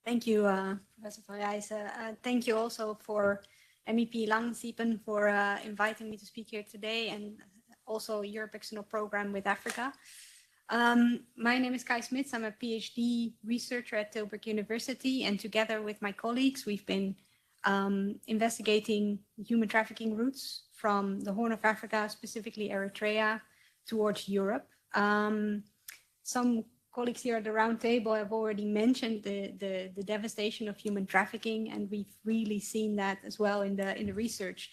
Thank you, Professor van Rijssen. Thank you also for MEP Langsiepen for inviting me to speak here today, and also Europe External Program with Africa. My name is Kai Smits. I'm a PhD researcher at Tilburg University, and together with my colleagues, we've been investigating human trafficking routes from the Horn of Africa, specifically Eritrea, towards Europe. Some colleagues here at the roundtable have already mentioned the devastation of human trafficking, and we've really seen that as well in the research.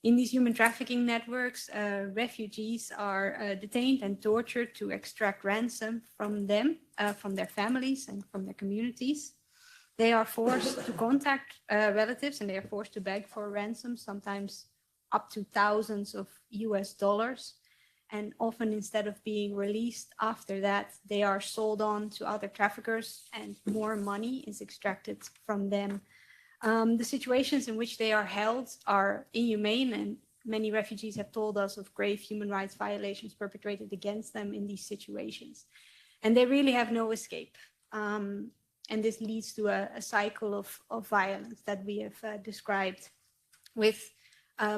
In these human trafficking networks, refugees are detained and tortured to extract ransom from them, from their families and from their communities. They are forced to contact relatives, and they are forced to beg for ransom, sometimes up to thousands of US dollars. And often, instead of being released after that, they are sold on to other traffickers, and more money is extracted from them. The situations in which they are held are inhumane, and many refugees have told us of grave human rights violations perpetrated against them in these situations. And they really have no escape. And this leads to a cycle of violence that we have described. With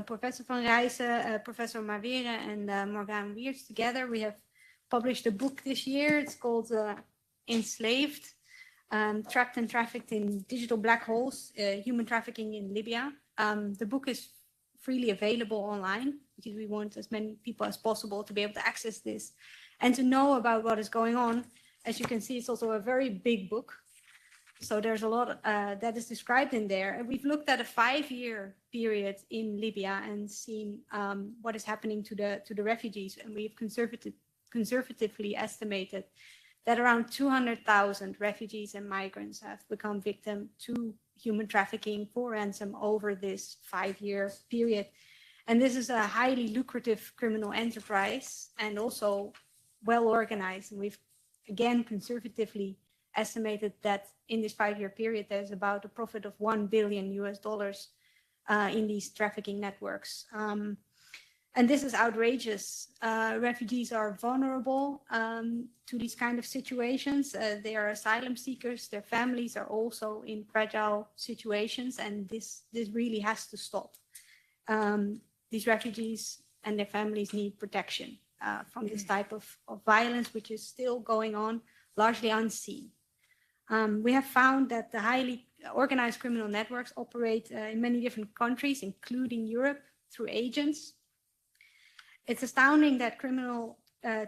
Professor van Rijssen, Professor Mawere, and Morgan Wiertz together, we have published a book this year. It's called Enslaved, Trapped and Trafficked in Digital Black Holes, Human Trafficking in Libya. The book is freely available online because we want as many people as possible to be able to access this and to know about what is going on. As you can see, it's also a very big book. So there's a lot that is described in there. And we've looked at a 5-year period in Libya and seen what is happening to the refugees. And we've conservatively estimated that around 200,000 refugees and migrants have become victim to human trafficking for ransom over this 5-year period. And this is a highly lucrative criminal enterprise and also well organized. And we've, again, conservatively estimated that in this 5-year period, there's about a profit of $1 billion in these trafficking networks. And this is outrageous. Refugees are vulnerable to these kind of situations. They are asylum seekers. Their families are also in fragile situations, and this really has to stop. These refugees and their families need protection from this type of violence, which is still going on, largely unseen. We have found that the highly organized criminal networks operate in many different countries, including Europe, through agents. It's astounding that criminal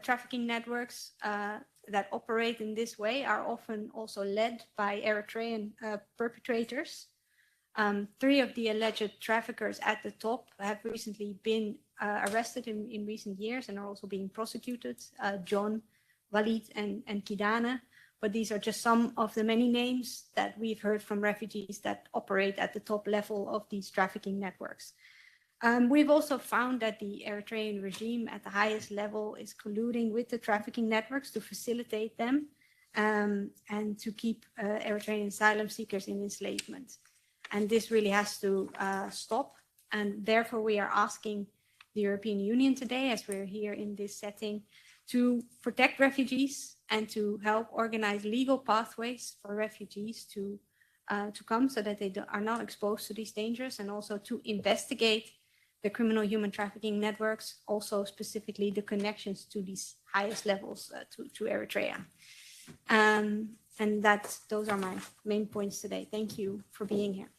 trafficking networks that operate in this way are often also led by Eritrean perpetrators. 3 of the alleged traffickers at the top have recently been arrested in recent years and are also being prosecuted, John, Walid, and Kidane. But these are just some of the many names that we've heard from refugees that operate at the top level of these trafficking networks. We've also found that the Eritrean regime at the highest level is colluding with the trafficking networks to facilitate them and to keep Eritrean asylum seekers in enslavement. And this really has to stop. And therefore, we are asking the European Union today, as we're here in this setting, to protect refugees and to help organize legal pathways for refugees to come so that they are not exposed to these dangers, and also to investigate the criminal human trafficking networks, also specifically the connections to these highest levels to Eritrea. And those are my main points today. Thank you for being here.